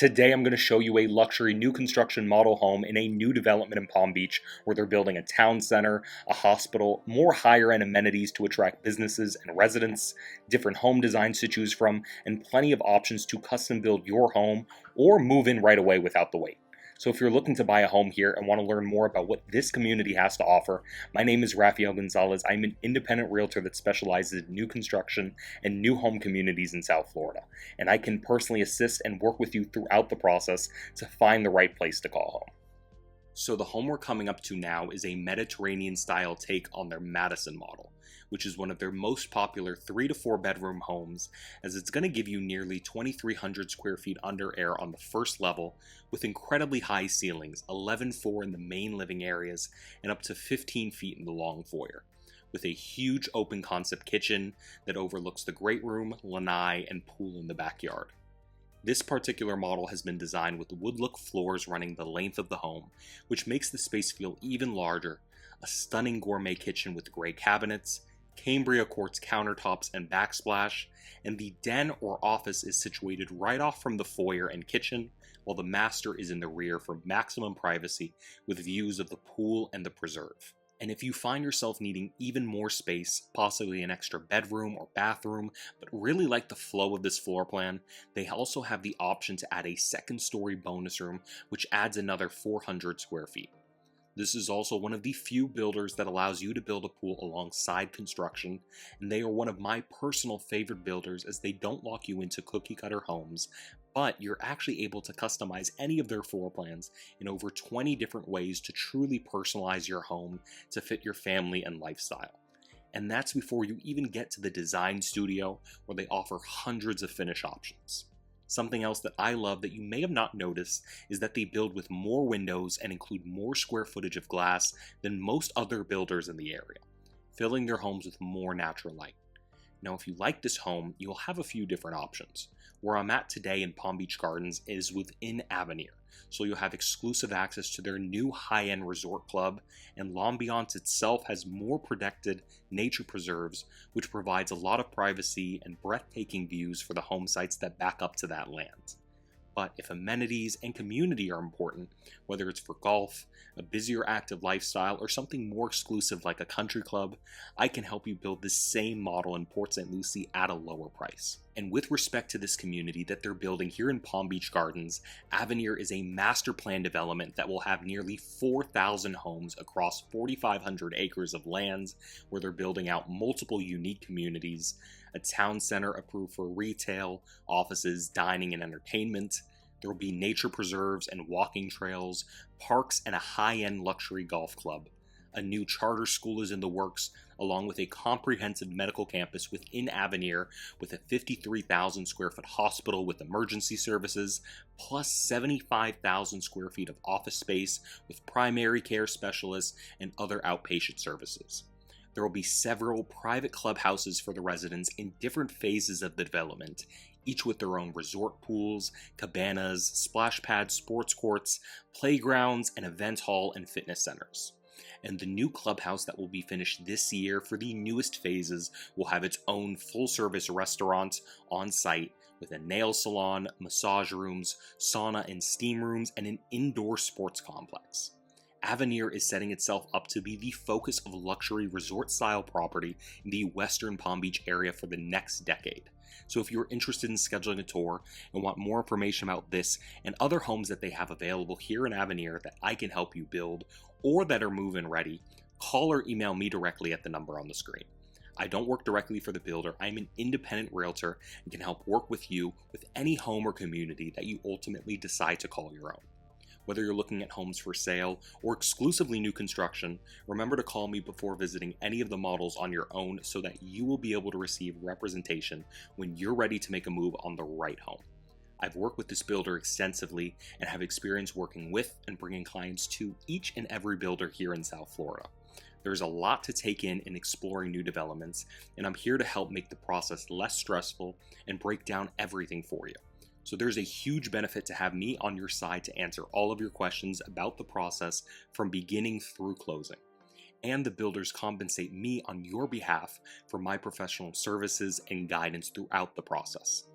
Today I'm going to show you a luxury new construction model home in a new development in Palm Beach where they're building a town center, a hospital, more higher end amenities to attract businesses and residents, different home designs to choose from, and plenty of options to custom build your home or move in right away without the wait. So if you're looking to buy a home here and want to learn more about what this community has to offer, my name is Rafael Gonzalez. I'm an independent realtor that specializes in new construction and new home communities in South Florida. And I can personally assist and work with you throughout the process to find the right place to call home. So the home we're coming up to now is a Mediterranean style take on their Madison model, which is one of their most popular 3 to 4 bedroom homes, as it's going to give you nearly 2,300 square feet under air on the first level with incredibly high ceilings, 11.4 in the main living areas and up to 15 feet in the long foyer, with a huge open concept kitchen that overlooks the great room, lanai, and pool in the backyard. This particular model has been designed with wood look floors running the length of the home, which makes the space feel even larger, a stunning gourmet kitchen with gray cabinets, Cambria quartz countertops and backsplash, and the den or office is situated right off from the foyer and kitchen, while the master is in the rear for maximum privacy with views of the pool and the preserve. And if you find yourself needing even more space, possibly an extra bedroom or bathroom, but really like the flow of this floor plan, they also have the option to add a second story bonus room, which adds another 400 square feet. This is also one of the few builders that allows you to build a pool alongside construction, and they are one of my personal favorite builders as they don't lock you into cookie cutter homes, but you're actually able to customize any of their floor plans in over 20 different ways to truly personalize your home to fit your family and lifestyle. And that's before you even get to the design studio, where they offer hundreds of finish options. Something else that I love that you may have not noticed is that they build with more windows and include more square footage of glass than most other builders in the area, filling their homes with more natural light. Now, if you like this home, you'll have a few different options. Where I'm at today in Palm Beach Gardens is within Avenir, so you'll have exclusive access to their new high-end resort club, and L'Ambiance itself has more protected nature preserves, which provides a lot of privacy and breathtaking views for the home sites that back up to that land. But if amenities and community are important, whether it's for golf, a busier active lifestyle, or something more exclusive like a country club, I can help you build the same model in Port St. Lucie at a lower price. And with respect to this community that they're building here in Palm Beach Gardens, Avenir is a master plan development that will have nearly 4,000 homes across 4,500 acres of lands, where they're building out multiple unique communities, a town center approved for retail, offices, dining, and entertainment. There will be nature preserves and walking trails, parks, and a high-end luxury golf club. A new charter school is in the works, along with a comprehensive medical campus within Avenir with a 53,000 square foot hospital with emergency services, plus 75,000 square feet of office space with primary care specialists and other outpatient services. There will be several private clubhouses for the residents in different phases of the development, each with their own resort pools, cabanas, splashpads, sports courts, playgrounds, and event hall and fitness centers. And the new clubhouse that will be finished this year for the newest phases will have its own full-service restaurant on site with a nail salon, massage rooms, sauna and steam rooms, and an indoor sports complex. Avenir is setting itself up to be the focus of luxury resort-style property in the Western Palm Beach area for the next decade. So if you're interested in scheduling a tour and want more information about this and other homes that they have available here in Avenir that I can help you build or that are move-in ready, call or email me directly at the number on the screen. I don't work directly for the builder. I'm an independent realtor and can help work with you with any home or community that you ultimately decide to call your own. Whether you're looking at homes for sale or exclusively new construction, remember to call me before visiting any of the models on your own so that you will be able to receive representation when you're ready to make a move on the right home. I've worked with this builder extensively and have experience working with and bringing clients to each and every builder here in South Florida. There's a lot to take in exploring new developments, and I'm here to help make the process less stressful and break down everything for you. So there's a huge benefit to have me on your side to answer all of your questions about the process from beginning through closing. And the builders compensate me on your behalf for my professional services and guidance throughout the process.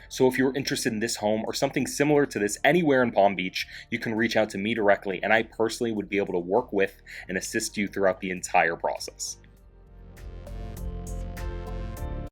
So if you're interested in this home or something similar to this anywhere in Palm Beach, you can reach out to me directly, and I personally would be able to work with and assist you throughout the entire process.